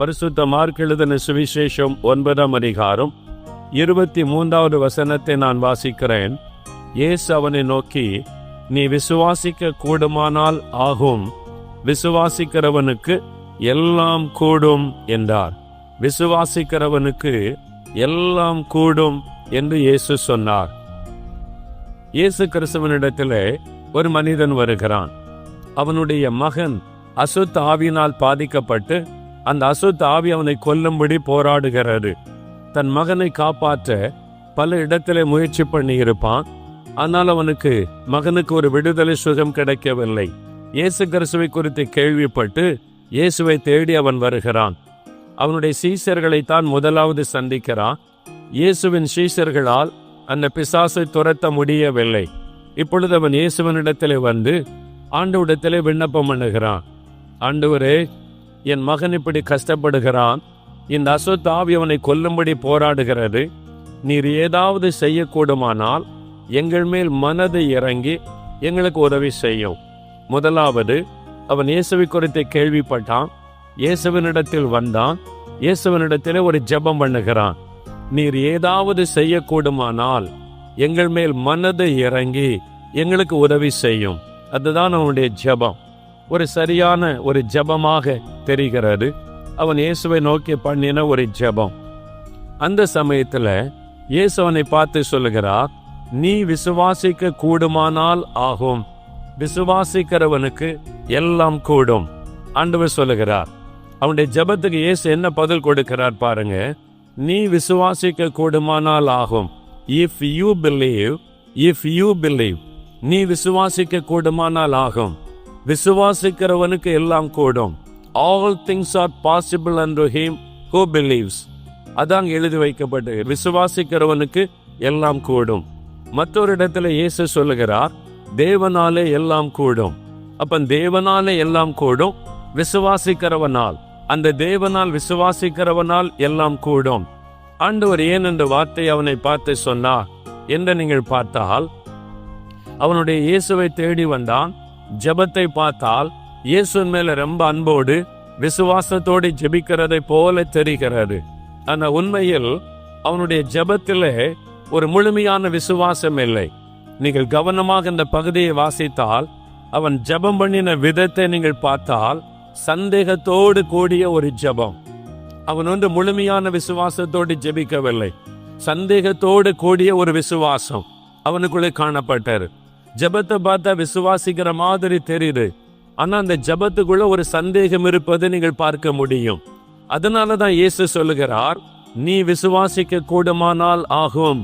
பரிசுத்த மார்க் எழுதின சுவிசேஷம் 9ஆம் அதிகாரம் 23வது வசனத்தை நான் வாசிக்கிறேன். இயேசு அவனை நோக்கி, நீ விசுவாசிக்க கூடுமானால் ஆகும், விசுவாசிக்கிறவனுக்கு எல்லாம் கூடும் என்றார். விசுவாசிக்கிறவனுக்கு எல்லாம் கூடும் என்று இயேசு சொன்னார். இயேசு கிறிஸ்துவனிடத்திலே ஒரு மனிதன் வருகிறான். அவனுடைய மகன் அசுத்த ஆவியினால் பாதிக்கப்பட்டு அந்த அசுத்த ஆவி அவனை கொல்லும்படி போராடுகிறது. தன் மகனை காப்பாற்ற பல இடத்திலே முயற்சி பண்ணி இருப்பான். ஆனால் அவனுக்கு மகனுக்கு ஒரு விடுதலை சுகம் கிடைக்கவில்லை. இயேசு கிறிஸ்துவை குறித்து கேள்விப்பட்டு இயேசுவை தேடி அவன் வருகிறான். அவனுடைய சீஷர்களைத்தான் முதலாவது சந்திக்கிறான். இயேசுவின் சீஷர்களால் அந்த பிசாசை துரத்த முடியவில்லை. இப்பொழுது அவன் இயேசுவனிடத்திலே வந்து ஆண்டவரிடத்திலே விண்ணப்பம் பண்ணுகிறான். ஆண்டவரே, என் மகன் இப்படி கஷ்டப்படுகிறான், இந்த அசுத்த ஆவி அவனை கொல்லும்படி போராடுகிறது. நீர் ஏதாவது செய்யக்கூடுமானால் எங்கள் மேல் மனதை இறங்கி எங்களுக்கு உதவி செய்யும். முதலாவது அவன் இயேசுவை குறித்து கேள்விப்பட்டான். இயேசுவனிடத்தில் வந்தான். இயேசுவனிடத்திலே ஒரு ஜெபம் பண்ணுகிறான். நீர் ஏதாவது செய்யக்கூடுமானால் எங்கள் மேல் மனதை இறங்கி எங்களுக்கு உதவி செய்யும். அதுதான் அவனுடைய ஜெபம். ஒரு சரியான ஒரு ஜெபமாக தெரிகிறது. அவன் இயேசுவை நோக்கி பண்ணின ஒரு ஜெபம். அந்த சமயத்துல இயேசு அவனை பார்த்து சொல்லுகிறார், நீ விசுவாசிக்க கூடுமானால் ஆகும், விசுவாசிக்கிறவனுக்கு எல்லாம் கூடும். ஆண்டவர் சொல்லுகிறார். அவனுடைய ஜெபத்துக்கு இயேசு என்ன பதில் கொடுக்கிறார் பாருங்க. நீ விசுவாசிக்க கூடுமானால் ஆகும். இஃப் யூ பிலீவ், நீ விசுவாசிக்க கூடுமானால் ஆகும், விசுவாசிக்கிறவனுக்கு எல்லாம் கூடும். All things are possible unto him who believes. அதான் எழுதி வைக்கப்பட்டு, விசுவாசிக்கிறவனுக்கு எல்லாம் கூடும். மற்றொரு இடத்துல இயேசு சொல்லுகிறார், தேவனாலே எல்லாம் கூடும். அப்ப தேவனாலே எல்லாம் கூடும், விசுவாசிக்கிறவனால், அந்த தேவனால் விசுவாசிக்கிறவனால் எல்லாம் கூடும். ஆண்டவர் ஏன் என்ற வார்த்தை அவனை பார்த்து சொன்னார் என்று நீங்கள் பார்த்தால், அவனுடைய இயேசுவை தேடி வந்தான். ஜெபத்தை பார்த்தால் இயேசுவின் மேல ரொம்ப அன்போடு விசுவாசத்தோடு ஜெபிக்கிறதை போல தெரிகிறது. ஆனா உண்மையில் அவனுடைய ஜெபத்திலே ஒரு முழுமையான விசுவாசம் இல்லை. நீங்கள் கவனமாக இந்த பகுதியை வாசித்தால், அவன் ஜெபம் பண்ணின விதத்தை நீங்கள் பார்த்தால் சந்தேகத்தோடு கூடிய ஒரு ஜெபம். அவன் முழுமையான விசுவாசத்தோடு ஜெபிக்கவில்லை. சந்தேகத்தோடு கூடிய ஒரு விசுவாசம் அவனுக்குள்ளே காணப்பட்டாரு. ஜெபத்தை பார்த்தா விசுவாசிக்கிற மாதிரி தெரியுது. ஆனா அந்த ஜெபத்துக்குள்ள ஒரு சந்தேகம் இருப்பதை நீங்கள் பார்க்க முடியும். அதனாலதான் இயேசு சொல்லுகிறார், நீ விசுவாசிக்க கூடுமானால் ஆகும்,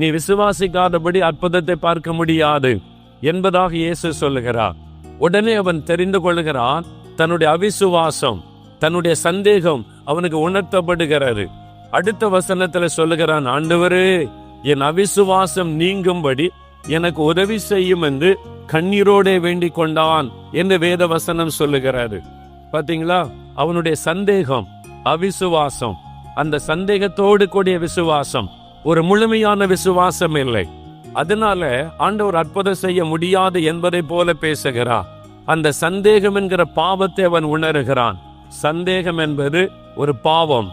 நீ விசுவாசிக்காதபடி அற்புதத்தை பார்க்க முடியாது என்பதாக இயேசு சொல்லுகிறார். உடனே அவன் தெரிந்து கொள்கிறான், தன்னுடைய அவிசுவாசம், தன்னுடைய சந்தேகம் அவனுக்கு உணர்த்தப்படுகிறது. அடுத்த வசனத்துல சொல்லுகிறான், ஆண்டவரே, என் அவிசுவாசம் நீங்கும்படி எனக்கு உதவி செய்யும் என்று கண்ணீரோட வேண்டிக் கொண்டான் என்று வேத வசனம் சொல்லுகிறாரு. பாத்தீங்களா, அவனுடைய சந்தேகம், அவிசுவாசம், அந்த சந்தேகத்தோடு கூடிய விசுவாசம் ஒரு முழுமையான விசுவாசம் இல்லை. அதனால ஆண்டவர் அற்புதம் செய்ய முடியாது என்பதை போல பேசுகிறார். அந்த சந்தேகம் என்கிற பாவத்தை அவன் உணர்கிறான். சந்தேகம் என்பது ஒரு பாவம்.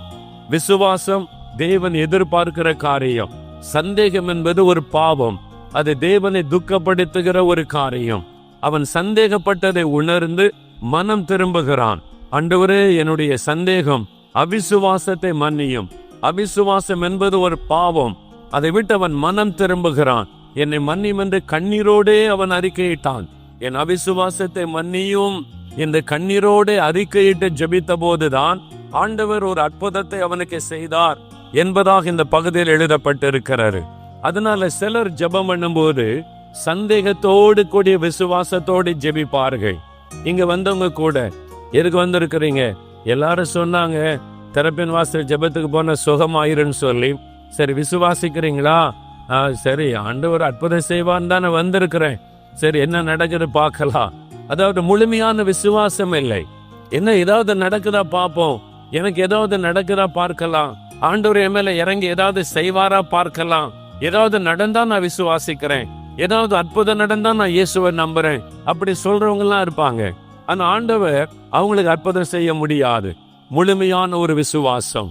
விசுவாசம் தேவன் எதிர்பார்க்கிற காரியம். சந்தேகம் என்பது ஒரு பாவம், அது தேவனை துக்கப்படுத்துகிற ஒரு காரியம். அவன் சந்தேகப்பட்டதை உணர்ந்து மனம் திரும்புகிறான். ஆண்டவரே, என்னுடைய சந்தேகம், அவிசுவாசத்தை மன்னியும். அவிசுவாசம் என்பது ஒரு பாவம். அதை விட்டு அவன் மனம் திரும்புகிறான். என்னை மன்னியும் என்று கண்ணீரோடே அவன் அறிக்கையிட்டான். என் அவிசுவாசத்தை மன்னியும் என்று கண்ணீரோடே அறிக்கையிட்டு ஜெபித்த போதுதான் ஆண்டவர் ஒரு அற்புதத்தை அவனுக்கு செய்தார் என்பதாக இந்த பகுதியில் எழுதப்பட்டிருக்கிறாரு. அதனால சிலர் ஜெபம் பண்ணும்போது சந்தேகத்தோடு கூடிய விசுவாசத்தோடு ஜெபிப்பார்கள். இங்க வந்தவங்க கூட, எதுக்கு வந்திருக்கிறீங்க? எல்லாரும் சொன்னாங்க திறப்பின் வாசல் ஜெபத்துக்கு போன சுகமாயிருன்னு சொல்லி. சரி, விசுவாசிக்கிறீங்களா? சரி, ஆண்டவர் அற்புதம் செய்வான்னு தானே வந்திருக்கிறேன். சரி, என்ன நடக்குது பார்க்கலாம். அதாவது முழுமையான விசுவாசம் இல்லை. என்ன ஏதாவது நடக்குதா பார்ப்போம், எனக்கு ஏதாவது நடக்குதா பார்க்கலாம், ஆண்டவர் என் மேல இறங்கி ஏதாவது செய்வாரா பார்க்கலாம், ஏதாவது நடந்தா நான் விசுவாசிக்கிறேன், ஏதாவது அற்புதம் நடந்தா நான் இயேசுவை நம்புறேன், அப்படி சொல்றவங்க எல்லாம் இருப்பாங்க. ஆனா ஆண்டவர் அவங்களுக்கு அற்புதம் செய்ய முடியாது. முழுமையான ஒரு விசுவாசம்,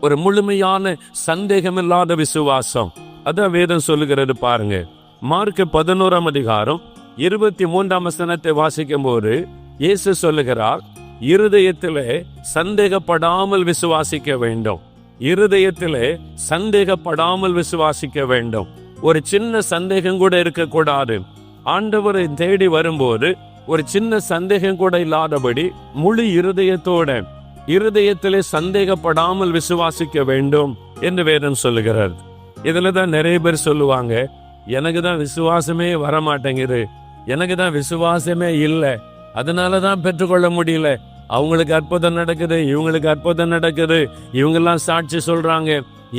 ஒரு முழுமையான சந்தேகமில்லாத விசுவாசம். அதான் வேதம் சொல்லுகிறது பாருங்க. மார்க் 11:23 வாசிக்கும் போது இயேசு சொல்லுகிறார், இருதயத்திலே சந்தேகப்படாமல் விசுவாசிக்க வேண்டும். இருதயத்திலே சந்தேகப்படாமல் விசுவாசிக்க வேண்டும். ஒரு சின்ன சந்தேகம் கூட இருக்கக்கூடாது. ஆண்டவரை தேடி வரும்போது ஒரு சின்ன சந்தேகம் கூட இல்லாதபடி முழு இருதயத்திலே சந்தேகப்படாமல் விசுவாசிக்க வேண்டும் என்று வேதம் சொல்லுகிறார். இதுல தான் நிறைய பேர் சொல்லுவாங்க, எனக்கு தான் விசுவாசமே வரமாட்டேங்குது, எனக்கு தான் விசுவாசமே இல்லை, அதனாலதான் பெற்றுக்கொள்ள முடியல. அவங்களுக்கு அற்புதம் நடக்குது, இவங்களுக்கு அற்புதம் நடக்குது, இவங்கெல்லாம் சாட்சி சொல்றாங்க,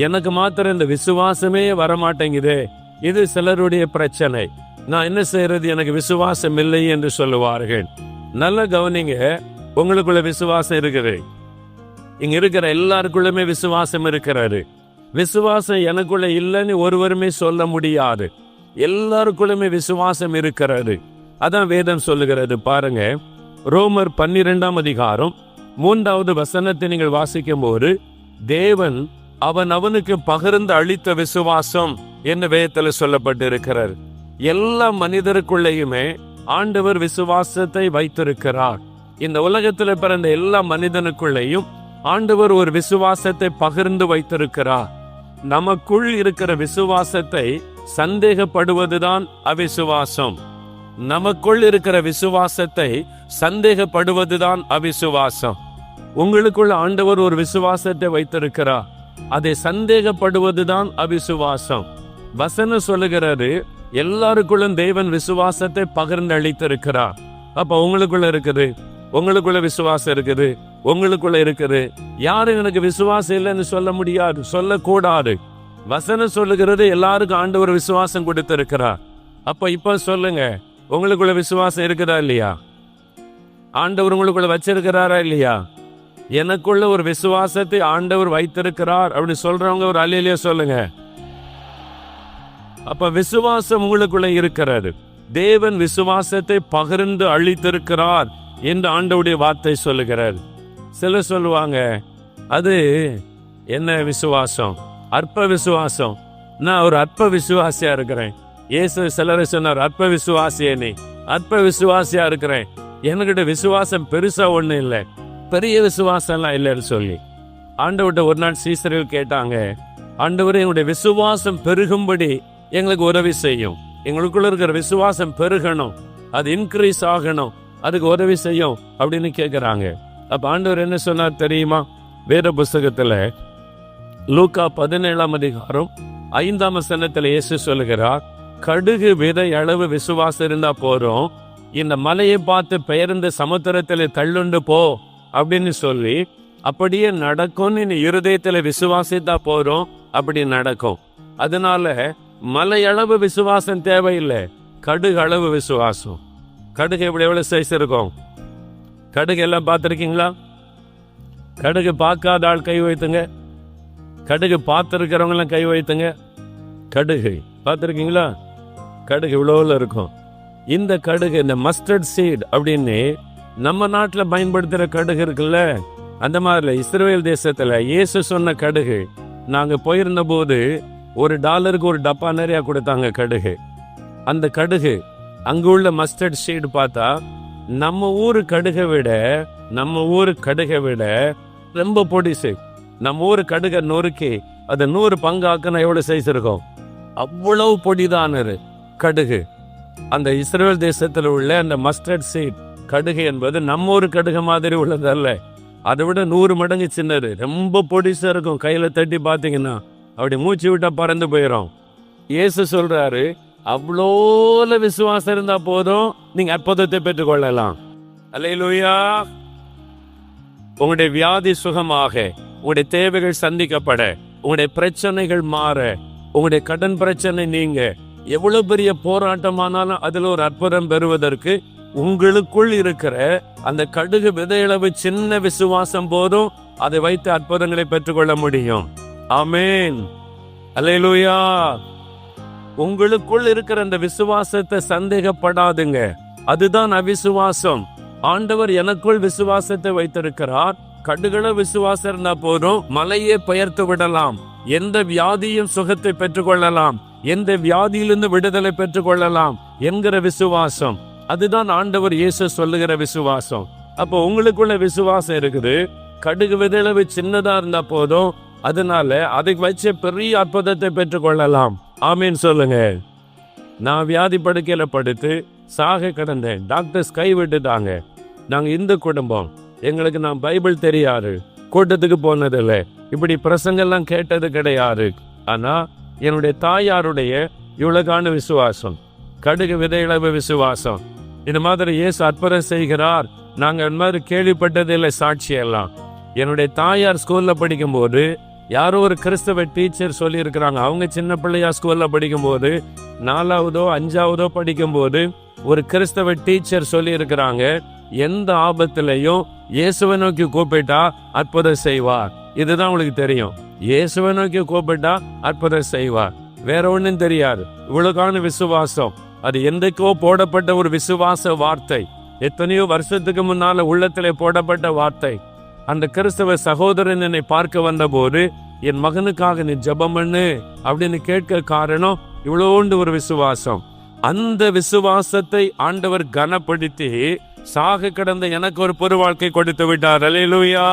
எனக்கு மாத்திரம் இந்த விசுவாசமே வரமாட்டேங்குது. இது சிலருடைய பிரச்சனை. நான் என்ன செய்யறது, எனக்கு விசுவாசம் இல்லை என்று சொல்லுவார்கள். நல்ல கவனிங்க, உங்களுக்குள்ள விசுவாசம் இருக்குது. இங்க இருக்கிற எல்லாருக்குள்ளுமே விசுவாசம் இருக்கிறாரு. விசுவாசம் எனக்குள்ள இல்லைன்னு ஒருவருமே சொல்ல முடியாது. எல்லாருக்குள்ளுமே விசுவாசம் இருக்கிறாரு. அதான் வேதம் சொல்லுகிறது பாருங்க. ரோமர் 12:3 நீங்கள் வாசிக்கும் போது, தேவன் அவனுக்கு பகிர்ந்து அளித்த விசுவாசம் என்ன வேதத்தில் சொல்லப்பட்டு இருக்கிறார். எல்லா மனிதருக்குள்ளேயுமே ஆண்டவர் விசுவாசத்தை வைத்திருக்கிறார். இந்த உலகத்தில் பிறந்த எல்லா மனிதனுக்குள்ளேயும் ஆண்டவர் ஒரு விசுவாசத்தை பகிர்ந்து வைத்திருக்கிறார். நமக்குள் இருக்கிற விசுவாசத்தை சந்தேகப்படுவதுதான் அவிசுவாசம். நமக்குள் இருக்கிற விசுவாசத்தை சந்தேகப்படுவதுதான் அவிசுவாசம். உங்களுக்குள்ள ஆண்டவர் ஒரு விசுவாசத்தை வைத்திருக்கிறார், அதை சந்தேகப்படுவதுதான் அவிசுவாசம். வசனம் சொல்லுகிறது, எல்லாருக்குள்ளும் தேவன் விசுவாசத்தை பகிர்ந்து அளித்திருக்கிறார். அப்ப உங்களுக்குள்ள இருக்குது, உங்களுக்குள்ள விசுவாசம் இருக்குது, உங்களுக்குள்ள இருக்குது. யாரும் எனக்கு விசுவாசம் இல்லைன்னு சொல்ல முடியாது, சொல்லக்கூடாது. வசனம் சொல்லுகிறது எல்லாருக்கும் ஆண்டவர் விசுவாசம் கொடுத்திருக்கிறார். இப்ப சொல்லுங்க, உங்களுக்குள்ள விசுவாசம் இருக்குதா இல்லையா? ஆண்டவர் உங்களுக்குள்ள வச்சிருக்கிறாரா இல்லையா? எனக்குள்ள ஒரு விசுவாசத்தை ஆண்டவர் வைத்திருக்கிறார் அப்படின்னு சொல்றவங்க ஒரு அல்லேலூயா சொல்லுங்க. அப்ப விசுவாசம் உங்களுக்குள்ள இருக்கிறது. தேவன் விசுவாசத்தை பகிர்ந்து அளித்திருக்கிறார் என்று ஆண்டவருடைய வார்த்தை சொல்லுகிறார். சிலர் சொல்லுவாங்க, அது என்ன விசுவாசம், அற்ப விசுவாசம். நான் ஒரு அற்ப விசுவாசியா இருக்கிறேன். இயேசு சிலரை சொன்னார், அற்ப விசுவாசியே நீ, அற்ப விசுவாசியா இருக்கிறேன், என்கிட்ட விசுவாசம் பெருசா ஒண்ணு இல்லை, பெரிய விசுவாசம் எல்லாம் இல்லைன்னு சொல்லி. ஆண்டவர்கிட்ட ஒரு நாள் சீசர்கள் கேட்டாங்க, ஆண்டவரே எங்களுடைய விசுவாசம் பெருகும்படி எங்களுக்கு உதவி செய்யும், எங்களுக்குள்ள இருக்கிற விசுவாசம் பெருகணும், அது இன்க்ரீஸ் ஆகணும், அதுக்கு உதவி செய்யும் அப்படின்னு கேட்கிறாங்க. அப்ப ஆண்டவர் என்ன சொன்னார் தெரியுமா? வேத புஸ்தகத்துல லூக்கா 17:5 இயேசு சொல்லுகிறார், கடுகு விதை அளவு விசுவாசம் இருந்தா போறோம், இந்த மலையை பார்த்து பெயர்ந்து சமுத்திரத்துல தள்ளுண்டு போ அப்படின்னு சொல்லி அப்படியே நடக்கும்னு நீ இருதயத்துல விசுவாசித்தா போறோம், அப்படி நடக்கும். அதனால மலையளவு விசுவாசம் தேவையில்லை, கடுகு அளவு விசுவாசம். கடுகு எப்படி எவ்வளவு சைஸ் இருக்கும்? கடுகு எல்லாம் பார்த்துருக்கீங்களா? கடுகு பார்க்காத ஆள் கை வைத்துங்க. கடுகு பார்த்துருக்கிறவங்க எல்லாம் கை வைத்துங்க. கடுகு பார்த்துருக்கீங்களா? கடுகு இவ்வளவுல இருக்கும். இந்த கடுகு, இந்த மஸ்டர்ட் சீட் அப்படின்னு நம்ம நாட்டில் பயன்படுத்துகிற கடுகு இருக்குல்ல, அந்த மாதிரி இஸ்ரவேல் தேசத்துல இயேசு சொன்ன கடுகு, நாங்க போயிருந்த போது $1 ஒரு டப்பா நிறைய கொடுத்தாங்க கடுகு. அந்த கடுகு, அங்கு உள்ள மஸ்டர்ட் சீடு பார்த்தா நம்ம ஊரு கடுகை விட ரொம்ப பொடிசு. நம்ம ஊரு கடுகை நொறுக்கி அதை 100 பங்காக்குனா எவ்வளவு சைஸ் இருக்கும்? அவ்வளவு பொடிதானது கடுகு. அந்த இஸ்ரவேல் தேசத்தில் உள்ள அந்த மஸ்டர்ட் சீட் கடுகு என்பது நம்ம ஒரு கடுகு மாதிரி உள்ளதல்ல, அதை விட 100 மடங்கு சின்னது, ரொம்ப பொடிசா இருக்கும். கையில தட்டி பார்த்தீங்கன்னா அப்படி மூச்சு விட்டா பறந்து போயிடும். இயேசு சொல்றாரு, அவ்வளோல விசுவாசம் இருந்தா போதும், நீங்க அற்புதத்தை பெற்றுக்கொள்ளலாம். அல்லேலூயா. உங்களுடைய வியாதி சுகமாக, உங்களுடைய தேவைகள் சந்திக்கப்பட, உங்களுடைய பிரச்சனைகள் மாற, உங்களுடைய கடன் பிரச்சனை நீங்க, எவ்வளவு பெரிய போராட்டமானாலும் அதுல ஒரு அற்புதம் பெறுவதற்கு உங்களுக்குள் இருக்கிற அந்த கடுகு விதையளவு சின்ன விசுவாசம் போதும், அதை வைத்து அற்புதங்களை பெற்றுக்கொள்ள முடியும். ஆமென். அல்லேலூயா. உங்களுக்குள் இருக்கிற அந்த விசுவாசத்தை சந்தேகப்படாதுங்க, அதுதான் அவிசுவாசம். ஆண்டவர் எனக்குள் விசுவாசத்தை வைத்திருக்கிறார், கடுகளவு விசுவாசம் இருந்தா போதும், மலையே பெயர்த்து விடலாம். எந்த வியாதியும் சுகத்தை பெற்றுக்கொள்ளலாம், எந்த வியாதியிலிருந்து விடுதலை பெற்றுக்கொள்ளலாம் என்கிற விசுவாசம். அதுதான் ஆண்டவர் இயேசு சொல்லுகிற விசுவாசம். அப்போ உங்களுக்குள்ள விசுவாசம் இருக்குது. கடுகு விதளவு சின்னதா இருந்தா போதும், அதனால அதை வச்சு பெரிய அற்புதத்தை பெற்றுக்கொள்ளலாம். ஆமீன் சொல்லுங்க. நான் வியாதி படுக்கையில படுத்து சாக கிடந்தேன். டாக்டர்ஸ் கைவிட்டுட்டாங்க. நாங்க இந்து குடும்பம், எங்களுக்கு நான் பைபிள் தெரியாது, கூட்டத்துக்கு போனதில்லை, இப்படி பிரசங்கெல்லாம் கேட்டது கிடையாது. ஆனா என்னுடைய தாயாருடைய இவ்வளவுக்கான விசுவாசம், கடுகு விதையிளவு விசுவாசம், இந்த மாதிரி இயேசு அற்புதம் செய்கிறார் நாங்க இந்த மாதிரி கேள்விப்பட்டதில்லை. சாட்சி எல்லாம் என்னுடைய தாயார் ஸ்கூல்ல படிக்கும் போது யாரோ ஒரு கிறிஸ்தவ டீச்சர் சொல்லி இருக்கிறாங்க. அவங்க சின்ன பிள்ளையா ஸ்கூல்ல படிக்கும் போது, 4ஆவதோ 5ஆவதோ படிக்கும் போது ஒரு கிறிஸ்தவ டீச்சர் சொல்லி இருக்கிறாங்க, எந்த ஆபத்திலையும் இயேசுவை நோக்கி கூப்பிட்டா அற்புதம் செய்வார். இதுதான் உங்களுக்கு தெரியும். இயேசுவை நோக்கி கூப்பிட்டா அற்புதம் செய்வார், வேற ஒண்ணும் தெரியாது. இவ்வளவுக்கான விசுவாசம், அது எந்தைக்கோ போடப்பட்ட ஒரு விசுவாச வார்த்தை, எத்தனையோ வருஷத்துக்கு முன்னால உள்ளத்திலே போடப்பட்ட வார்த்தை. அந்த கிறிஸ்தவ சகோதரன் என்னை பார்க்க வந்த போது, என் மகனுக்காக நீ ஜெபம் பண்ணு அப்படின்னு கேட்க காரணம் இவ்வளோண்டு ஒரு விசுவாசம். அந்த விசுவாசத்தை ஆண்டவர் கனப்படுத்தி சாக கிடந்த எனக்கு ஒரு பொது வாழ்க்கை கொடுத்து விட்டார். அல்லேலூயா.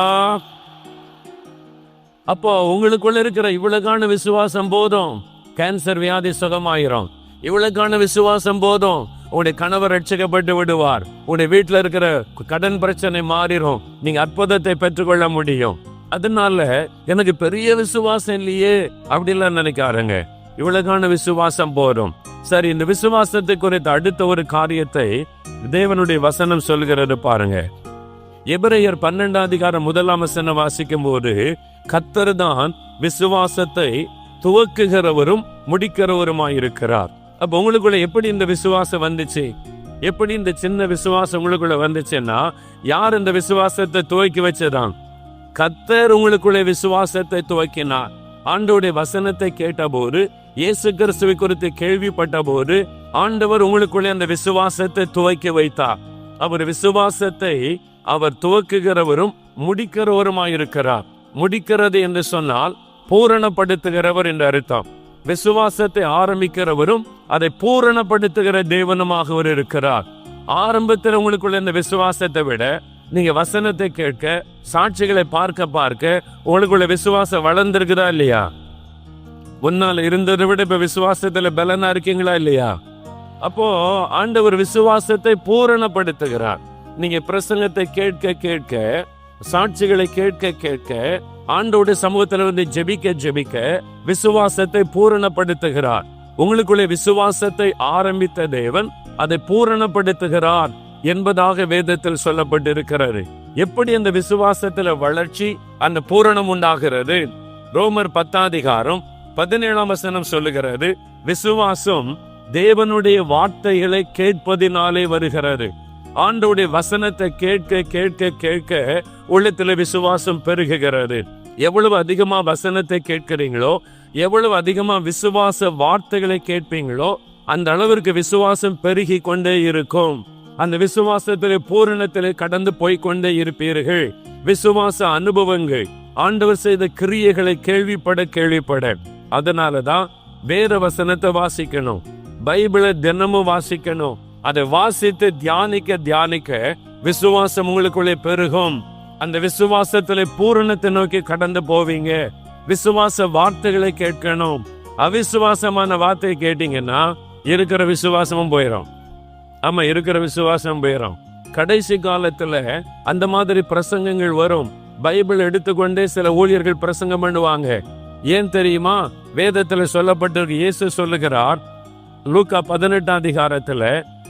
அப்போ உங்களுக்குள்ள இருக்கிற இவ்வளவுக்கான விசுவாசம் போதும், கேன்சர் வியாதி சுகமாயிரும். இவ்வளவுக்கான விசுவாசம் போதும், உங்களுடைய கணவர் ரட்சிக்கப்பட்டு விடுவார். உங்களுடைய வீட்டுல இருக்கிற கடன் பிரச்சனை மாறிடும். நீங்க அற்புதத்தை பெற்றுக்கொள்ள முடியும். அதனால எனக்கு பெரிய விசுவாசம் இல்லையே அப்படிலாம் நினைக்காருங்க. இவ்வளவுக்கான விசுவாசம் போதும். சரி, இந்த விசுவாசத்தை குறித்த அடுத்த ஒரு காரியத்தை தேவனுடைய வசனம் சொல்கிறது பாருங்க. எபிரேயர் 12ஆம் அதிகாரம் 1ஆம் வசனம் வாசிக்கும் போது, கர்த்தர் தான் விசுவாசத்தை துவக்குகிறவரும் முடிக்கிறவருமாயிருக்கிறார். அப்ப உங்களுக்குள்ள எப்படி இந்த விசுவாசம் வந்துச்சு? எப்படி இந்த சின்ன விசுவாசம் உங்களுக்குள்ள வந்துச்சுன்னா, யார் இந்த விசுவாசத்தை துவக்கி வச்சதான்? கர்த்தர் உங்களுக்குள்ள விசுவாசத்தை துவக்கினார். ஆண்டவருடைய வசனத்தை கேட்ட போது, இயேசு கிறிஸ்துவை குறித்து கேள்விப்பட்ட போது, ஆண்டவர் உங்களுக்குள்ளே அந்த விசுவாசத்தை துவக்கி வைத்தார். அவர் விசுவாசத்தை அவர் துவக்குகிறவரும் முடிக்கிறவருமாயிருக்கிறார். முடிக்கிறது என்று சொன்னால் பூரணப்படுத்துகிறவர் என்று அர்த்தம். விசுவாசத்தை ஆரம்பிக்கிறவரும் அதை பூரணப்படுத்துகிற தேவனுமாக அவர் இருக்கிறார். ஆரம்பத்தில் உங்களுக்குள்ள இந்த விசுவாசத்தை விட நீங்க வசனத்தை கேட்க, சாட்சிகளை பார்க்க உங்களுக்குள்ள விசுவாசம் வளர்ந்திருக்குதா இல்லையா? முன்னால் இருந்ததை விட இப்ப விசுவாசத்துல பலனா இருக்கீங்களா இல்லையா? அப்போ ஆண்டவர் விசுவாசத்தை பூரணப்படுத்துகிறார். நீங்க பிரசங்கத்தை கேட்க, சாட்சிகளை கேட்க, ஆண்டோட சமூகத்துல வந்து ஜெபிக்க விசுவாசத்தை பூரணப்படுத்துகிறார். உங்களுக்குள்ளே விசுவாசத்தை ஆரம்பித்த தேவன் அதை பூரணப்படுத்துகிறார் என்பதாக வேதத்தில் சொல்லப்பட்டிருக்கிறது. எப்படி அந்த விசுவாசத்துல வளர்ச்சி, அந்த பூரணம் உண்டாகிறது? ரோமர் 10ஆம் அதிகாரம் 17ஆம் வசனம் சொல்லுகிறது, விசுவாசம் தேவனுடைய வார்த்தைகளை கேட்பதினாலே வருகிறது. ஆண்டவருடைய வசனத்தை கேட்க உள்ளத்துல விசுவாசம் பெருகுகிறது. எவ்வளவு அதிகமா வசனத்தை கேட்கிறீங்களோ, எவ்வளவு அதிகமா விசுவாச வார்த்தைகளை கேட்பீங்களோ, அந்த அளவிற்கு விசுவாசம் பெருகி கொண்டே இருக்கும். அந்த விசுவாசத்திலே பூரணத்திலே கடந்து போய்கொண்டே இருப்பீர்கள். விசுவாச அனுபவங்கள், ஆண்டவர் செய்த கிரியைகளை கேள்விப்பட அதனாலதான் வேற வசனத்தை வாசிக்கணும், பைபிளை தினமும் வாசிக்கணும். அதை வாசித்து தியானிக்க விசுவாசம் உங்களுக்குள்ளே பெருகும். அந்த விசுவாசத்திலே பூரணத்தை நோக்கி கடந்து போவீங்க. விசுவாச வார்த்தைகளை கேட்கணும். அவிசுவாசமான வார்த்தை கேட்டீங்கன்னா இருக்கிற விசுவாசமும் போயிடும். ஆமா, இருக்கிற விசுவாசம் போயிடும். கடைசி காலத்துல அந்த மாதிரி பிரசங்கங்கள் வரும். பைபிள் எடுத்துக்கொண்டே சில ஊழியர்கள் பிரசங்கம் பண்ணுவாங்க. ஏன் தெரியுமா? வேதத்துல சொல்லப்பட்டிருக்கு. இயேசு சொல்லுகிறார் லூக்கா 18ஆம் அதிகாரத்துல,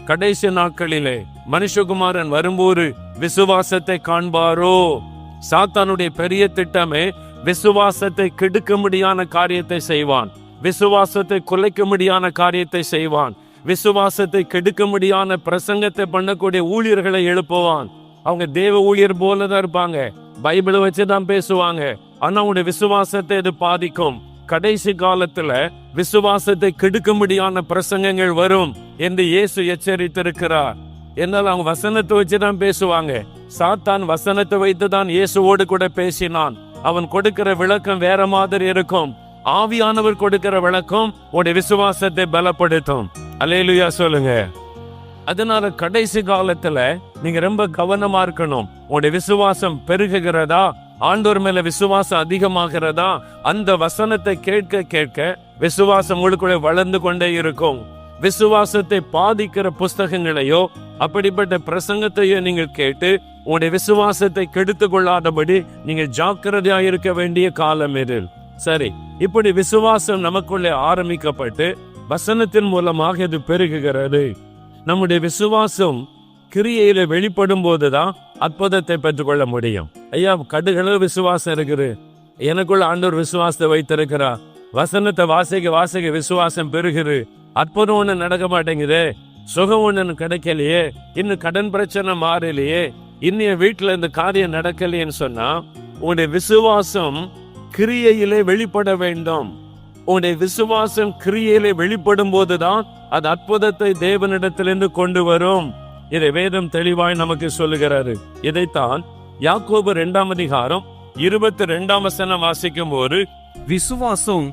கடைசி நாட்களிலே மனுஷகுமாரன் வரும்போது விசுவாசத்தை காண்பாரோ. சாத்தானுடைய பெரிய திட்டமே விசுவாசத்தை கெடுக்க முடியாத காரியத்தை செய்வான். விசுவாசத்தை குலைக்க முடியாத காரியத்தை செய்வான். விசுவாசத்தை கெடுக்க முடியாத பிரசங்கத்தை பண்ணக்கூடிய ஊழியர்களை எழுப்புவான். அவங்க தேவ ஊழியர் போலதான் இருப்பாங்க, பைபிளை வச்சுதான் பேசுவாங்க. ஆனா உங்களுடைய விசுவாசத்தை இது பாதிக்கும். கடைசி காலத்துல விசுவாசத்தை கெடுக்க முடியாத பிரசங்கங்கள் வரும் என்று இயேசு எச்சரித்திருக்கிறார். என்னால் அவங்க வசனத்தை வச்சுதான் பேசுவாங்க. சாத்தான் வசனத்தை வைத்துதான் இயேசுவோடு கூட பேசினான். அவன் கொடுக்கிற விளக்கம் வேற மாதிரி இருக்கும். ஆவியானவர் கொடுக்கிற விளக்கம் உடைய விசுவாசத்தை பலப்படுத்தும். அல்லேலூயா சொல்லுங்க. அதனால கடைசி காலத்துல நீங்க ரொம்ப கவனமா இருக்கணும். உடைய விசுவாசம் பெருகுகிறதா, ஆண்டவர் மேல விசுவாசம் அதிகமாகிறதா, அந்த வசனத்தை கேட்க கேட்க விசுவாசம் உங்களுக்குள்ள வளர்ந்து கொண்டே இருக்கும். விசுவாசத்தை பாதிக்கிற புஸ்தகங்களையோ அப்படிப்பட்ட பிரசங்கத்தையோ நீங்கள் கேட்டு உங்களுடைய விசுவாசத்தை கெடுத்து கொள்ளாதபடி நீங்க ஜாக்கிரதையா இருக்க வேண்டிய காலம் இது. சரி, இப்படி விசுவாசம் நமக்குள்ளே ஆரம்பிக்கப்பட்டு வசனத்தின் மூலமாக இது பெருகுகிறது. நம்முடைய விசுவாசம் கிரியையில வெளிப்படும் போதுதான் அற்புதத்தை பெற்றுக்கொள்ள முடியும். ஐயா, கடுகளவு விசுவாசம் இருக்குது, எனக்குள்ள ஆண்டவர் விசுவாசத்தை வைத்திருக்கிறா, வசனத்தை வாசிக்க வாசிக்க விசுவாசம் பெருகுது, அற்புதம் ஒண்ணு நடக்க மாட்டேங்குது, சுகம் ஒண்ணு கிடைக்கலையே, இன்னும் கடன் பிரச்சனை மாறலையே, இன்னும் வீட்டுல இந்த காரியம் நடக்கலையேன்னு சொன்னா உன்னுடைய விசுவாசம் கிரியையிலே வெளிப்பட வேண்டும். உன்னுடைய விசுவாசம் கிரியையிலே வெளிப்படும் போதுதான் அது அற்புதத்தை தேவனிடத்திலிருந்து கொண்டு வரும். இதை வேதம் தெளிவாய் நமக்கு சொல்லுகிறாரு. இதைத்தான் யாக்கோபு 2ஆம் அதிகாரம் 22ஆம் வசனம் வாசிக்கும் போது, விசுவாசம்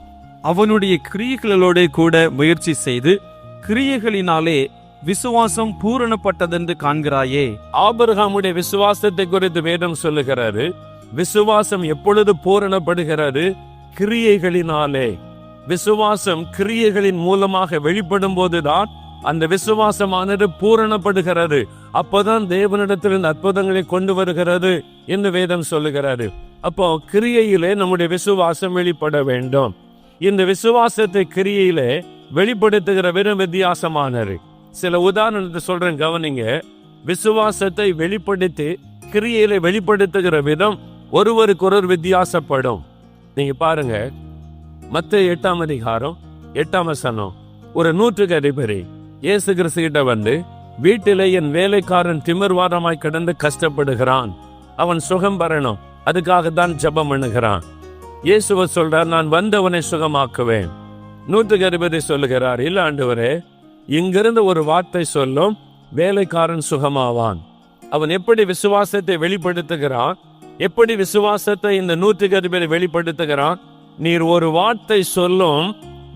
அவனுடைய கிரியைகளோட கூட முயற்சி செய்து கிரியைகளினாலே விசுவாசம் பூரணப்பட்டதென்று காண்கிறாயே. ஆபிரகாமுடைய விசுவாசத்தை குறித்து வேதம் சொல்லுகிறாரு. விசுவாசம் எப்பொழுது பூரணப்படுகிறது? கிரியைகளினாலே. விசுவாசம் கிரியைகளின் மூலமாக வெளிப்படும் போதுதான் அந்த விசுவாசமானது பூரணப்படுகிறது. அப்பதான் தேவனிடத்திலிருந்து அற்புதங்களை கொண்டு வருகிறது என்று வேதம் சொல்லுகிறாரு. அப்போ கிரியையிலே நம்முடைய விசுவாசம் வெளிப்பட வேண்டும். இந்த விசுவாசத்தை கிரியையிலே வெளிப்படுத்துகிற விதம் வித்தியாசமானது. சில உதாரணத்தை சொல்றேன், கவனிங்க. விசுவாசத்தை வெளிப்படுத்தி கிரியையிலே வெளிப்படுத்துகிற விதம் ஒருவருக்கொரு வித்தியாசப்படும். நீங்க பாருங்க, மத்தேயு 8ஆம் அதிகாரம் 8ஆம் வசனம். ஒரு நூற்றுக்கு அதிபதி இயேசு கிறிஸ்து கிட்ட வந்து, வீட்டிலே என் வேலைக்காரன் திமிர்வாதமாய் கிடந்து கஷ்டப்படுகிறான், அவன் சுகம் பெறணும், அதுக்காக தான் ஜெபம் பண்ணுகிறான். இயேசுவ சொல்றார், நான் வந்தவனை சுகமாக்குவேன். நூற்றுக்கு அதிபதி சொல்லுகிறார், இல்ல ஆண்டவரே, இங்கிருந்து ஒரு வார்த்தை சொல்லும், வேலைக்காரன் சுகமாவான். அவன் எப்படி விசுவாசத்தை வெளிப்படுத்துகிறான்? எப்படி விசுவாசத்தை இந்த நூற்றுக்கு அதிபதி வெளிப்படுத்துகிறான்? நீர் ஒரு வார்த்தை சொல்லும்,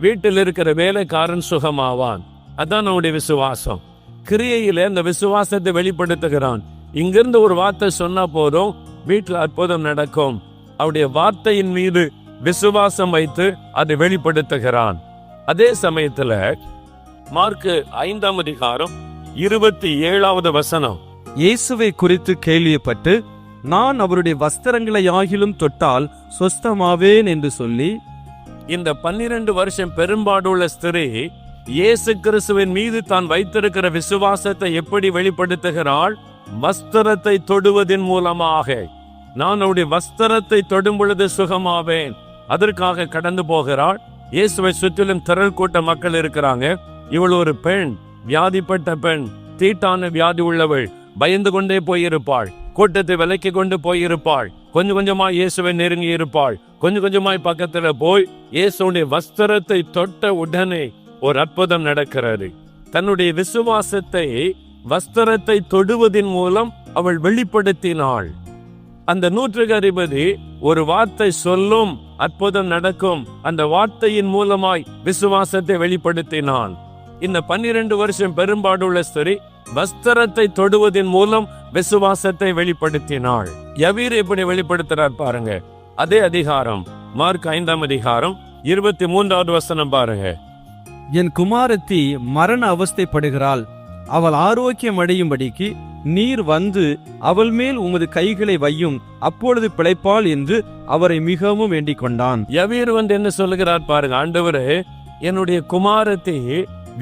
வீட்டில் இருக்கிற வேலைக்காரன் சுகமாவான். அதான் நம்முடைய விசுவாசம். கிரியையில அந்த விசுவாசத்தை வெளிப்படுத்துகிறான். இங்கிருந்து ஒரு வார்த்தை சொன்னா போதும், வீட்டில் அற்புதம் நடக்கும். அவருடைய வார்த்தையின் மீது விசுவாசம் வைத்து அதை வெளிப்படுத்துகிறான். அதே சமயத்துல மார்க்கு 5ஆம் அதிகாரம் 27வது வசனம். இயேசுவை குறித்து கேள்விப்பட்டு, நான் அவருடைய வஸ்திரங்களை ஆகிலும் தொட்டால் சொஸ்தமாவேன் என்று சொல்லி, இந்த 12 வருஷம் பெரும்பாடுள்ள ஸ்திரீ இயேசு கிறிஸ்துவின் மீது தான் வைத்திருக்கிற விசுவாசத்தை எப்படி வெளிப்படுத்துகிறாள்? வஸ்திரத்தை தொடுவதன் மூலமாக. நான் அவருடைய வஸ்திரத்தை தொடும் பொழுது சுகமாவேன், அதற்காக கடந்து போகிறாள். இயேசுவை சுற்றிலும் திரள் கூட்ட மக்கள் இருக்கிறாங்க. இவள் ஒரு பெண், வியாதிப்பட்ட பெண், தீட்டான வியாதி உள்ளவள், பயந்து கொண்டே போயிருப்பாள், கூட்டத்தை விலக்கி கொண்டு போயிருப்பாள். கொஞ்சம் கொஞ்சமாய் இயேசுவை நெருங்கி இருப்பாள். கொஞ்சம் கொஞ்சமாய் பக்கத்துல போய் இயேசுடைய வஸ்திரத்தை தொட்ட உடனே ஒரு அற்புதம் நடக்கிறது. தன்னுடைய விசுவாசத்தை வஸ்திரத்தை தொடுவதன் மூலம் அவள் வெளிப்படுத்தினாள். அந்த நூற்றுக்கு அதிபதி ஒரு வார்த்தை சொல்லும், அற்புதம் நடக்கும். அந்த வார்த்தையின் மூலமாய் விசுவாசத்தை வெளிப்படுத்தினான். இந்த 12 வருஷம் பெரும்பாடுள்ள ஸ்திரீ வஸ்திரத்தை தொடுவதன் மூலம் விசுவாசத்தை வெளிப்படுத்தினாள். யவீர் எப்படி வெளிப்படுத்துறார் பாருங்க. அதே அதிகாரம், மார்க் 5ஆம் அதிகாரம் 23வது வசனம் பாருங்க. என் குமாரத்தி மரண அவஸ்தைப்படுகிறாள், அவள் ஆரோக்கியம் அடையும்படிக்கு நீர் வந்து அவள் மேல் உமது கைகளை வையும், அப்பொழுது பிழைப்பாள் என்று அவரை மிகவும் வேண்டிக் கொண்டான். யவீர் வந்து என்ன சொல்லுகிறார் பாருங்க. ஆண்டவரே, என்னுடைய குமாரத்தி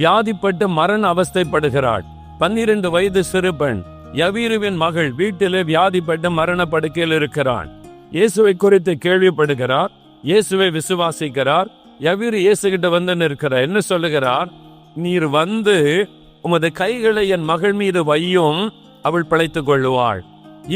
வியாதிப்பட்டு மரண அவஸ்தைப்படுகிறாள். 12 வயது சிறுபெண், யவீருவின் மகள் வீட்டிலே வியாதிப்பட்டு மரண படுக்கையில் இருக்கிறான். இயேசுவை குறித்து கேள்விப்படுகிறார், இயேசுவை விசுவாசிக்கிறார். யவீர் இயேசு கிட்ட வந்து நிற்கிறார். என்ன சொல்லுகிறார்? நீர் வந்து உமது கைகளை என் மகள் மீது வையும், அவள் பிழைத்துக் கொள்ளுவாள்.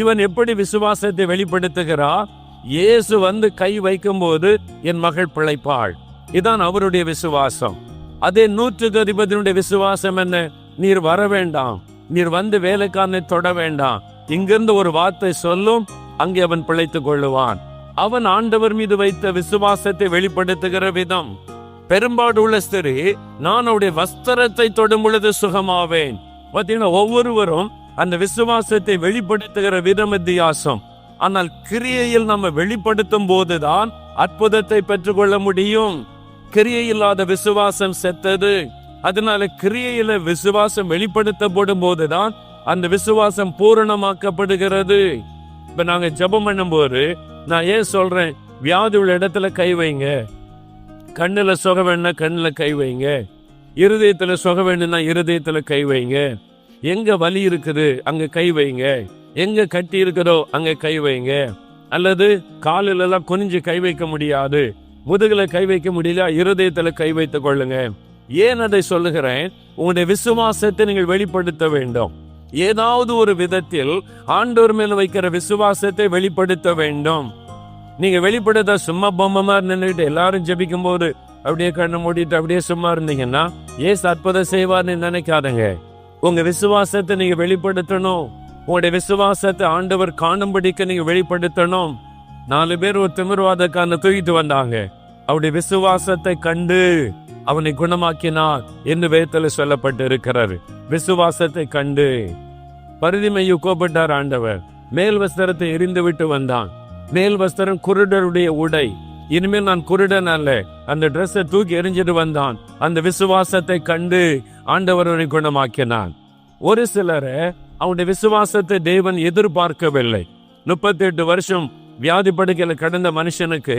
இவன் எப்படி விசுவாசத்தை வெளிப்படுத்துகிறார்? இயேசு வந்து கை வைக்கும் போது என் மகள் பிழைப்பாள். இதான் அவருடைய விசுவாசம். அதே நூற்றுக்கு அதிபதியினுடைய விசுவாசம் என்ன? நீர் வர வேண்டாம், நீர் வந்து வேலைக்காரனை தொட வேண்டாம், இங்கிருந்து ஒரு வார்த்தை சொல்லும், அங்கே அவன் பிழைத்துக் கொள்ளுவான். அவன் ஆண்டவர் மீது வைத்த விசுவாசத்தை வெளிப்படுத்துகிற விதம். பெரும்பாடு உள்ள ஸ்திரீ, நான் அவருடைய வஸ்திரத்தை தொடும் பொழுது சுகமாவேன். பார்த்தீங்கன்னா, ஒவ்வொருவரும் அந்த விசுவாசத்தை வெளிப்படுத்துகிற விதம் வித்தியாசம். ஆனால் கிரியையில் நம்ம வெளிப்படுத்தும் போதுதான் அற்புதத்தை பெற்றுக்கொள்ள முடியும். கிரியை இல்லாத விசுவாசம் செத்தது. அதனால கிரியையில விசுவாசம் வெளிப்படுத்தப்படும் போதுதான் அந்த விசுவாசம் பூரணமாக்கப்படுகிறது. இப்ப நாங்க ஜெபம் பண்ணும் போது நான் ஏன் சொல்றேன், வியாதி உள்ள இடத்துல கை வைங்க, கண்ணுல சுக வேணும்னா கண்ணுல கை வைங்க, இருதயத்துல சுக வேணும்னா இருதயத்துல கை வைங்க, எங்க வலி இருக்குது அங்க கை வைங்க, எங்க கட்டி இருக்குதோ அங்க கை வைங்க. அல்லது காலில எல்லாம் குனிஞ்சு கை வைக்க முடியாது, முதுகுல கை வைக்க முடியல, இருதயத்துல கை வைத்துக் கொள்ளுங்க. ஏன் அதை சொல்லுகிறேன்? உங்களுடைய விசுவாசத்தை நீங்கள் வெளிப்படுத்த வேண்டும். ஏதாவது ஒரு விதத்தில் ஆண்டவர் மேல வைக்கிற விசுவாசத்தை வெளிப்படுத்த வேண்டும். நீங்க வெளிப்படுத்த சும்மா பொம்மை நின்றுட்டு எல்லாரும் ஜெபிக்கும் போது அப்படியே கண்ணை மூடிட்டு அப்படியே சும்மா இருந்தீங்கன்னா ஏசு அற்புதம் செய்வார்னு நினைக்காதங்க. உங்க விசுவாசத்தை நீங்க வெளிப்படுத்தணும். உங்களுடைய விசுவாசத்தை ஆண்டவர் காணும்படிக்கு நீங்க வெளிப்படுத்தணும். 4 பேர் ஒரு திமிர்வாதக்காரனை தூக்கிட்டு வந்தாங்க. அவருடைய விசுவாசத்தை கண்டு அவனை குணமாக்கினார் என்று வேதத்துல சொல்லப்பட்டு இருக்கிறாரு. விசுவாசத்தை கண்டு பரிதிமையை கோபப்பட்டார் ஆண்டவர். மேல் வஸ்திரத்தை எரிந்து விட்டு வந்தான். மேல் வஸ்திரம் குருடருடைய உடை. இனிமேல் நான் குருடன் அல்ல, அந்த டிரெஸ்ஸை தூக்கி எரிஞ்சிட்டு வந்தான். அந்த விசுவாசத்தை கண்டு ஆண்டவர் அவனை குணமாக்கினான். ஒரு சிலரை அவனுடைய விசுவாசத்தை தேவன் எதிர்பார்க்கவில்லை. 38 வருஷம் வியாதி படுக்கையில கடந்த மனுஷனுக்கு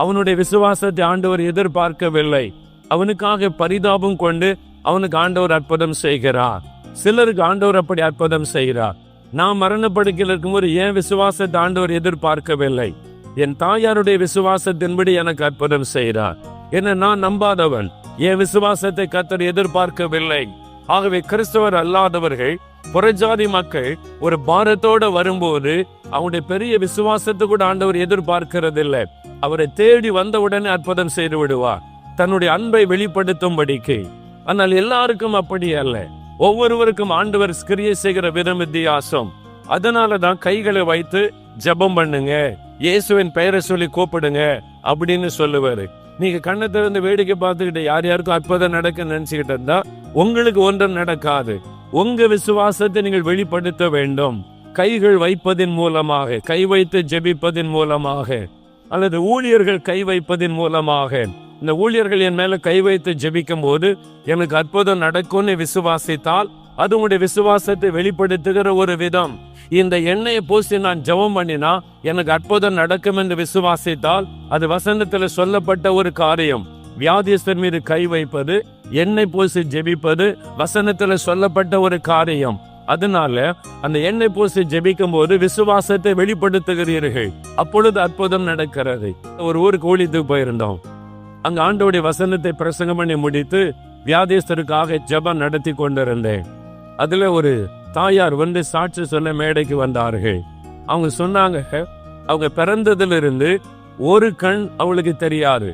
அவனுடைய விசுவாசத்தை ஆண்டவர் எதிர்பார்க்கவில்லை. அவனுக்காக பரிதாபம் கொண்டு அவனுக்கு ஆண்டவர் அற்புதம் செய்கிறார். சிலருக்கு ஆண்டவர் அப்படி அற்புதம் செய்கிறார். நான் மரணப்படுக்கையில் இருக்கும்போது என் விசுவாசத்தை ஆண்டவர் எதிர்பார்க்கவில்லை. என் தாயாருடைய விசுவாசத்தின்படி எனக்கு அற்புதம் செய்கிறார். என்ன, நான் நம்பாதவன், என் விசுவாசத்தை கர்த்தர் எதிர்பார்க்கவில்லை. ஆகவே கிறிஸ்தவர் அல்லாதவர்கள், புறஜாதி மக்கள் ஒரு பாரத்தோட வரும்போது அவனுடைய பெரிய விசுவாசத்தை கூட ஆண்டவர் எதிர்பார்க்கிறதில்லை. அவரை தேடி வந்தவுடனே அற்புதம் செய்து விடுவார், தன்னுடைய அன்பை வெளிப்படுத்தும்படிக்கு. ஆனால் எல்லாருக்கும் அப்படி அல்ல. ஒவ்வொருவருக்கும் ஆண்டவர் கிரியை செய்கிற விதம் வித்தியாசம். அதனாலதான் கைகளை வைத்து ஜெபம் பண்ணுங்க, இயேசுவின் பெயரை சொல்லி கூப்பிடுங்க அப்படின்னு சொல்லுவாரு. நீங்க கண்ணை திறந்து வேடிக்கை பார்த்துக்கிட்டு யார் யாருக்கும் அற்புதம் நடக்க நினைச்சுக்கிட்டு இருந்தா உங்களுக்கு ஒன்றும் நடக்காது. உங்க விசுவாசத்தை நீங்கள் வெளிப்படுத்த வேண்டும். கைகள் வைப்பதின் மூலமாக, கை வைத்து ஜெபிப்பதின் மூலமாக, அல்லது ஊழியர்கள் கை வைப்பதின் மூலமாக. இந்த ஊழியர்கள் என் மேல கை வைத்து ஜெபிக்கும் போது எனக்கு அற்புதம் நடக்கும்னு விசுவாசித்தால் அது உங்களுடைய விசுவாசத்தை வெளிப்படுத்துகிற ஒரு விதம். இந்த எண்ணெயை பூசி நான் ஜெபம் பண்ணினா எனக்கு அற்புதம் நடக்கும் என்று விசுவாசித்தால் அது வசனத்துல சொல்லப்பட்ட ஒரு காரியம். வியாதியஸ்தர் மீது கை வைப்பது, எண்ணெய் பூசி ஜெபிப்பது வசனத்துல சொல்லப்பட்ட ஒரு காரியம். அதனால அந்த எண்ணெய் பூசி ஜெபிக்கும் போது விசுவாசத்தை வெளிப்படுத்துகிறீர்கள், அப்பொழுது அற்புதம் நடக்கிறது. ஒரு ஊருக்கு ஊழியத்துக்கு போயிருந்தோம். அங்க ஆண்டவருடைய வசனத்தை பிரசங்கம் பண்ணி முடித்து வியாதியஸ்தருக்காக ஜெபம் நடத்தி கொண்டிருந்தேன். அதுல ஒரு தாயார் வந்து சாட்சி சொல்ல மேடைக்கு வந்தார்கள். அவங்க சொன்னாங்க, அவங்க பிறந்ததிலிருந்து ஒரு கண் அவளுக்கு தெரியாது.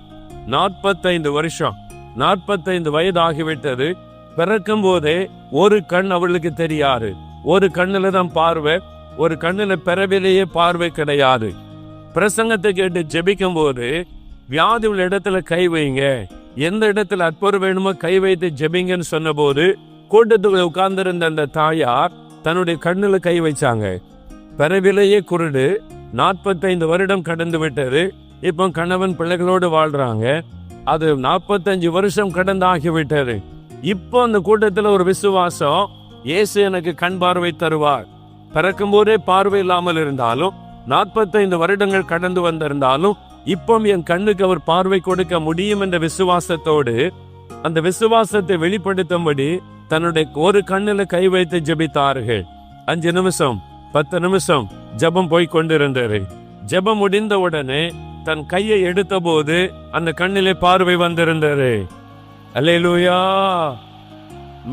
45 வருஷம், 45 வயது ஆகிவிட்டது. பிறக்கும் போதே ஒரு கண் அவளுக்கு தெரியாது. ஒரு கண்ணுல தான் பார்வை, ஒரு கண்ணுல பிறவிலேயே பார்வை கிடையாது. பிரசங்கத்தை கேட்டு ஜெபிக்கும் போது வியாதி உள்ள இடத்துல கை வைங்க, எந்த இடத்துல அற்புதம் வேணுமோ கை வைத்து ஜெபிங்கன்னு சொன்ன போது கூட்டத்துக்குள்ள உட்கார்ந்திருந்த அந்த தாயார் தன்னுடைய கண்ணுல கை வச்சாங்க. பிறவிலேயே குருடு, 45 வருடம் கடந்து விட்டது. இப்போ கணவன் பிள்ளைகளோடு வாழ்றாங்க. அது 45 வருஷம் கடந்து ஆகிவிட்டது. இப்போ அந்த கூட்டத்துல ஒரு விசுவாசம், இயேசு எனக்கு கண் பார்வை தருவார். பிறக்கும் போதே பார்வை இல்லாமல் இருந்தாலும் 45 வருடங்கள் கடந்து வந்திருந்தாலும் இப்போ என் கண்ணுக்கு அவர் பார்வை கொடுக்க முடியும் என்ற விசுவாசத்தோடு அந்த விசுவாசத்தை வெளிப்படுத்தும்படி தன்னுடைய ஒரு கண்ணுல கை வைத்து ஜெபித்தார்கள். 5 நிமிஷம் 10 நிமிஷம் ஜெபம் போய் கொண்டிருந்தாரு. ஜெபம் முடிந்த உடனே தன் கையை எடுத்த போது அந்த கண்ணிலே பார்வை வந்திருந்தாரு. அல்லேலூயா.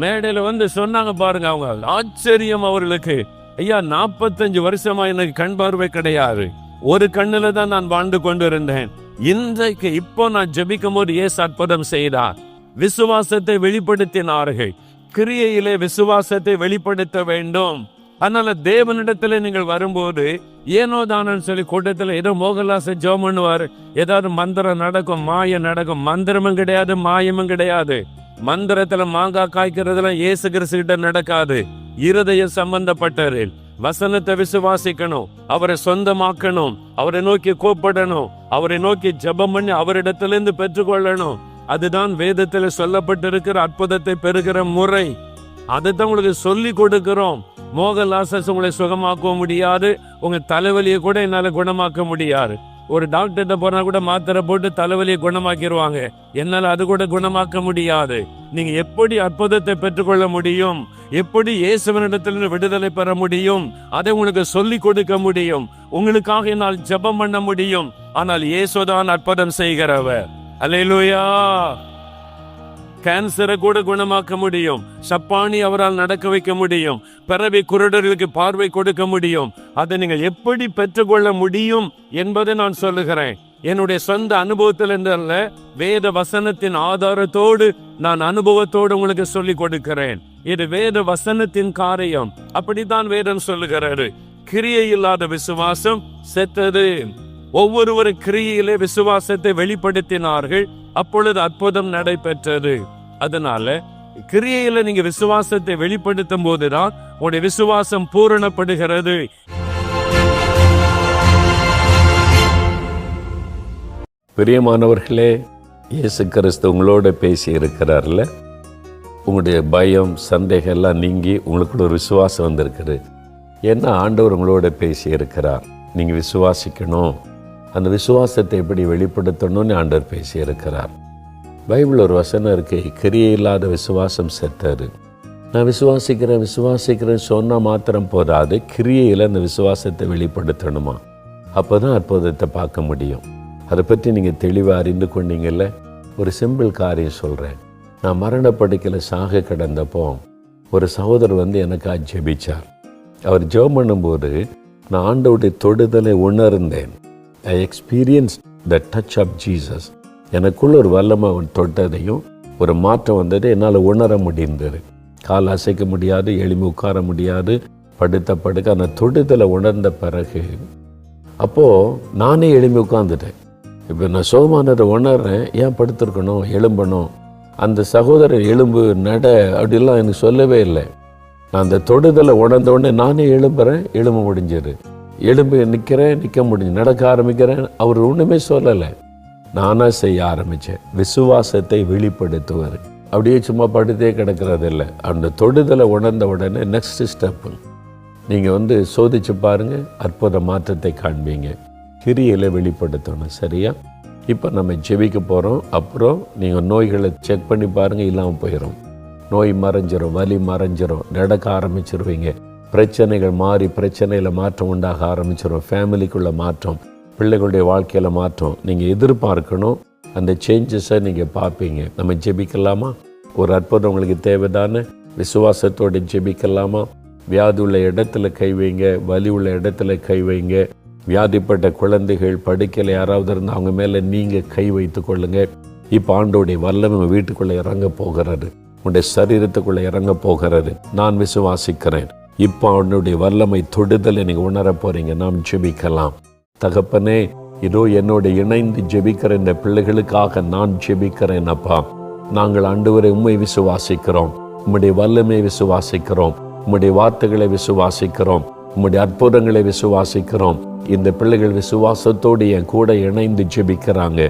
மேடையில வந்து சொன்னாங்க பாருங்க, அவங்க ஆச்சரியம் அவர்களுக்கு. ஐயா, 45 வருஷமா எனக்கு கண் பார்வை கிடையாது, ஒரு கண்ணுல தான் நான் வாழ்ந்து கொண்டு இருந்தேன். இன்றைக்கு இப்போ நான் ஜெபிக்கும் போது இயேசு அற்புதம் செய்தார். விசுவாசத்தை வெளிப்படுத்தினார்கள். கிரியையிலே விசுவாசத்தை வெளிப்படுத்த வேண்டும். அதனால தேவனிடத்துல நீங்கள் வரும்போது ஏனோ தானன்னு சொல்லி கூட்டத்துல ஏதோ மோகன்லாச ஜெபம் பண்ணுவாரு, ஏதாவது மந்திரம் நடக்கும், மாயம் நடக்கும். மந்திரமும் கிடையாது, மாயமும் கிடையாது. மந்திரத்துல மாங்காய் காய்க்கிறதுல இயேசு கிறிஸ்து கிட்ட நடக்காது. இருதய சம்பந்தப்பட்டது. வசனத்தை விசுவாசிக்கணும், அவரை சொந்தமாக்கணும், அவரை நோக்கி கூப்பிடணும், அவரை நோக்கி ஜெபம் பண்ணி அவரிடத்திலிருந்து பெற்றுக்கொள்ளணும். அதுதான் வேதத்துல சொல்லப்பட்டிருக்கிற அற்புதத்தை பெறுகிற முறை. அதைத்தான் உங்களுக்கு சொல்லி கொடுக்கிறோம். மோகன்லாசஸ் உங்களை சுகமாக்க முடியாது, உங்க தலைவலியை கூட என்னால குணமாக்க முடியாது. ஒரு டாக்டர்கிட்ட போனா கூட மாத்திரை போட்டு தலைவலியை குணமாக்கிடுவாங்க, என்னால அது கூட குணமாக்க முடியாது. நீங்க எப்படி அற்புதத்தை பெற்றுக்கொள்ள முடியும், எப்படி இயேசுவினிடத்திலிருந்து விடுதலை பெற முடியும், அதை உங்களுக்கு சொல்லி கொடுக்க முடியும். உங்களுக்காக என்னால் ஜெபம் பண்ண முடியும். ஆனால் இயேசுதான் அற்புதம் செய்கிறவர். அல்லேலூயா. கேன்சரை கூட குணமாக்க முடியும். சப்பானி அவரால் நடக்க வைக்க முடியும். பிறவி குருடர்களுக்கு பார்வை கொடுக்க முடியும். அதை நீங்கள் எப்படி பெற்றுக்கொள்ள முடியும் என்பதை நான் சொல்லுகிறேன். என்னுடைய சொந்த அனுபவத்தில் அல்ல, வேத வசனத்தின் ஆதாரத்தோடு நான் அனுபவத்தோடு உங்களுக்கு சொல்லி கொடுக்கிறேன். இது வேத வசனத்தின் காரியம். அப்படித்தான் வேதம் சொல்லுகிறாரு. கிரியை இல்லாத விசுவாசம் செத்தது. ஒவ்வொருவரும் கிரியையிலே விசுவாசத்தை வெளிப்படுத்தினார்கள், அப்பொழுது அற்புதம் நடைபெற்றது. அதனால கிரியையில நீங்க விசுவாசத்தை வெளிப்படுத்தும் போதுதான் உங்களுடைய விசுவாசம் பூரணப்படுகிறது. பிரியமானவர்களே, இயேசு கிறிஸ்து உங்களோட பேசி இருக்கிறார்ல. உங்களுடைய பயம் சந்தேகம் எல்லாம் நீங்கி உங்களுக்கு ஒரு விசுவாசம் வந்திருக்குது. என்ன ஆண்டவர் உங்களோட பேசி இருக்கிறார். நீங்க விசுவாசிக்கணும். அந்த விசுவாசத்தை எப்படி வெளிப்படுத்தணும்னு ஆண்டவர் பேசி இருக்கிறார். பைபிள் ஒரு வசனம் இருக்கு, கிரியை இல்லாத விசுவாசம் செத்தது. நான் விசுவாசிக்கிறேன் சொன்னா மாத்திரம் போதாது, கிரியையில் அந்த விசுவாசத்தை வெளிப்படுத்தணுமா. அப்போதான் அற்புதத்தை பார்க்க முடியும். அதை பற்றி நீங்கள் தெளிவாக அறிந்து கொண்டீங்கல்ல. ஒரு சிம்பிள் காரியம் சொல்கிறேன். நான் மரணப்படுக்கையில் சாக கிடந்தப்போ ஒரு சகோதரர் எனக்காக ஜெபிச்சார். அவர் ஜெபம் பண்ணும்போது நான் ஆண்டவருடைய தொடுதலை உணர்ந்தேன். I experienced the touch of Jesus. எனக்குள்ள ஒரு வல்லமை தொட்டதையும் ஒரு மாற்றம் வந்ததை என்னால் உணர முடிந்தது. கால் அசைக்க முடியாது, எளிமை உட்கார முடியாது, படுத்த அந்த தொடுதலை உணர்ந்த பிறகு அப்போது நானே எளிமை உட்காந்துட்டேன். இப்போ நான் சோமானதை உணர்றேன். ஏன் படுத்திருக்கணும், எழும்பணும். அந்த சகோதரர் எலும்பு நட அப்படிலாம் எனக்கு சொல்லவே இல்லை. நான் அந்த தொடுதலை உணர்ந்த உடனே நானே எழும்புறேன், எலும்பு முடிஞ்சிரு. எழும்பி நிற்க முடிஞ்சு, நடக்க ஆரம்பிக்கிறேன். அவர் ஒன்றுமே சொல்லலை, நானாக செய்ய ஆரம்பித்தேன். விசுவாசத்தை வெளிப்படுத்துவார். அப்படியே சும்மா படுத்தே கிடக்கிறது இல்லை. அந்த தொடுதலை உணர்ந்த உடனே நெக்ஸ்ட் ஸ்டெப்பு நீங்கள் சோதிச்சு பாருங்கள், அற்புத மாற்றத்தை காண்பீங்க. கிரியையில் வெளிப்படுத்தணும். சரியா? இப்போ நம்ம ஜெபிக்க போகிறோம். அப்புறம் நீங்கள் நோய்களை செக் பண்ணி பாருங்கள், இல்லாமல் போயிடும். நோய் மறைஞ்சிரும், வலி மறைஞ்சிரும், நடக்க ஆரம்பிச்சிருவீங்க. பிரச்சனைகள் மாறி பிரச்சனையில் மாற்றம் உண்டாக ஆரம்பிச்சிடும். ஃபேமிலிக்குள்ளே மாற்றம், பிள்ளைகளுடைய வாழ்க்கையில் மாற்றம் நீங்கள் எதிர்பார்க்கணும். அந்த சேஞ்சஸை நீங்கள் பார்ப்பீங்க. நம்ம ஜெபிக்கலாமா? ஒரு அற்புதம் உங்களுக்கு தேவைதானே? விசுவாசத்தோடு ஜெபிக்கலாமா? வியாதி உள்ள இடத்துல கை வைங்க, வலி உள்ள இடத்துல கை வைங்க. வியாதிப்பட்ட குழந்தைகள் படுக்கையில் யாராவது இருந்தால் அவங்க மேலே நீங்கள் கை வைத்து கொள்ளுங்க. இப்போ ஆண்டோடைய வல்லமை உங்கள் வீட்டுக்குள்ளே இறங்க போகிறது, உங்களுடைய சரீரத்துக்குள்ளே இறங்க போகிறது. நான் விசுவாசிக்கிறேன். இப்போ அவனுடைய வல்லமை தொடுதலை நீங்கள் உணர போறீங்க. நாம் ஜெபிக்கலாம். தகப்பனே, இதோ என்னோட இணைந்து ஜெபிக்கிற இந்த பிள்ளைகளுக்காக நான் ஜெபிக்கிறேன். அப்பா, நாங்கள் ஆண்டவரை உம்மை விசுவாசிக்கிறோம், உம்முடைய வல்லமையை விசுவாசிக்கிறோம், உம்முடைய வார்த்தைகளை விசுவாசிக்கிறோம், உம்முடைய அற்புதங்களை விசுவாசிக்கிறோம். இந்த பிள்ளைகள் விசுவாசத்தோடு என் கூட இணைந்து ஜெபிக்கிறாங்க.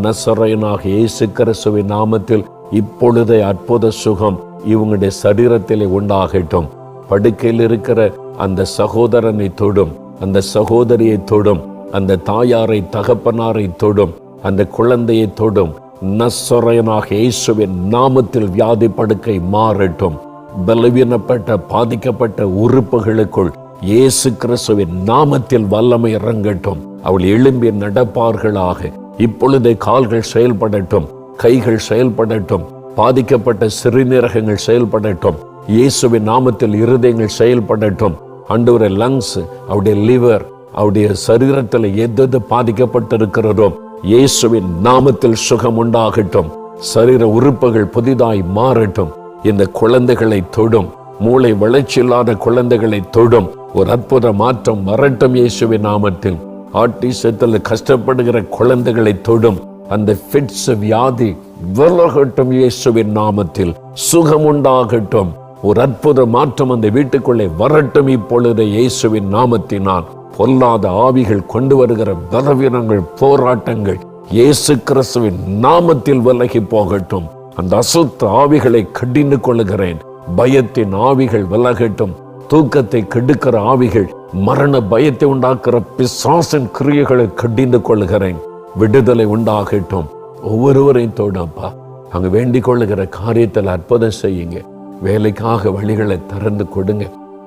நசரேயனாக இயேசு கிறிஸ்துவின் நாமத்தில் இப்பொழுதே அற்புத சுகம் இவங்களுடைய சரீரத்திலே உண்டாகட்டும். படுக்கையில் இருக்கிற அந்த சகோதரனை தொடும், அந்த சகோதரியை தொடும், அந்த தாயாரை தகப்பனாரை தொடும், அந்த குழந்தையை தொடும். நசரேயனாக இயேசுவின் நாமத்தில் வியாதி படுக்கை மாறட்டும். பலவீனப்பட்ட பாதிக்கப்பட்ட உறுப்புகளுக்குள் இயேசு கிறிஸ்துவின் நாமத்தில் வல்லமை இறங்கட்டும். அவள் எழும்பி நடப்பார்களாக. இப்பொழுதே கால்கள் செயல்படட்டும், கைகள் செயல்படட்டும், பாதிக்கப்பட்ட சிறுநீரகங்கள் செயல்படட்டும். இயேசுவின் நாமத்தில் இருதயங்கள் செயல்படட்டும். ஆண்டவரே, லங்ஸ், அவருடைய லிவர், அவருடைய சரீரத்தில் எது பாதிக்கப்பட்டிருக்கிறதோ இயேசுவின் நாமத்தில் சுகம் உண்டாகட்டும். சரீர உறுப்புகள் புதிதாய் மாறட்டும். இந்த குழந்தைகளை தொடும். மூளை வளர்ச்சி இல்லாத குழந்தைகளை தொடும். ஒரு அற்புத மாற்றம் வரட்டும் இயேசுவின் நாமத்தில். ஆட்டிசத்தில் கஷ்டப்படுகிற குழந்தைகளை தொடும். அந்த ஃபிட்ஸ் வியாதி விலகட்டும் இயேசுவின் நாமத்தில். சுகம் உண்டாகட்டும். ஒரு அற்புத மாற்றம் அந்த வீட்டுக்குள்ளே வரட்டும் இப்பொழுது இயேசுவின் நாமத்தினால். பொல்லாத ஆவிகள் கொண்டு வருகிற பலவீனங்கள், போராட்டங்கள் இயேசு கிறிஸ்துவின் நாமத்தில் விலகி போகட்டும். அந்த அசுத்த ஆவிகளை கடிந்து கொள்ளுகிறேன். பயத்தின் ஆவிகள் விலகட்டும். தூக்கத்தை கெடுக்கிற ஆவிகள், மரண பயத்தை உண்டாக்குற பிசாசின் கிரியைகளை கடிந்து கொள்ளுகிறேன். விடுதலை உண்டாகட்டும். ஒவ்வொருவரையும் தோடப்பா. அங்க வேண்டிக் கொள்ளுகிற காரியத்தில் அற்புதம் செய்யுங்க. வேலைக்காக வழிகளை திறந்து கொடுங்க.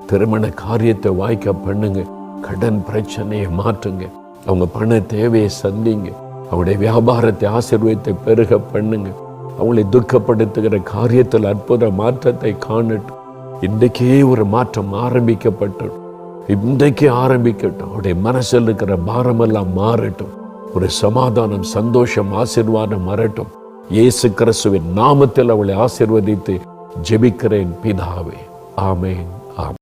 திருமண காரியத்தை வாய்க்க பண்ணுங்க. கடன் பிரச்சனையை மாற்றுங்க. அவங்க பண தேவையை சந்திங்க. அவங்களுடைய வியாபாரத்தை ஆசீர்வாதத்தை பெருக பண்ணுங்க. அவங்களை துக்கப்படுத்துகிற காரியத்தில் அற்புத மாற்றத்தை காணட்டும். இன்றைக்கே ஒரு மாற்றம் ஆரம்பிக்கப்பட்டது. இன்றைக்கே ஆரம்பிக்கட்டும். அவருடைய மனசில் இருக்கிற பாரமெல்லாம் மாறட்டும். ஒரு சமாதானம், சந்தோஷம், ஆசீர்வாதம் வரட்டும். இயேசு கிறிஸ்துவின் நாமத்தில் அவளை ஆசீர்வதித்து ஜெபிக்கிறேன் பிதாவே. ஆமென்.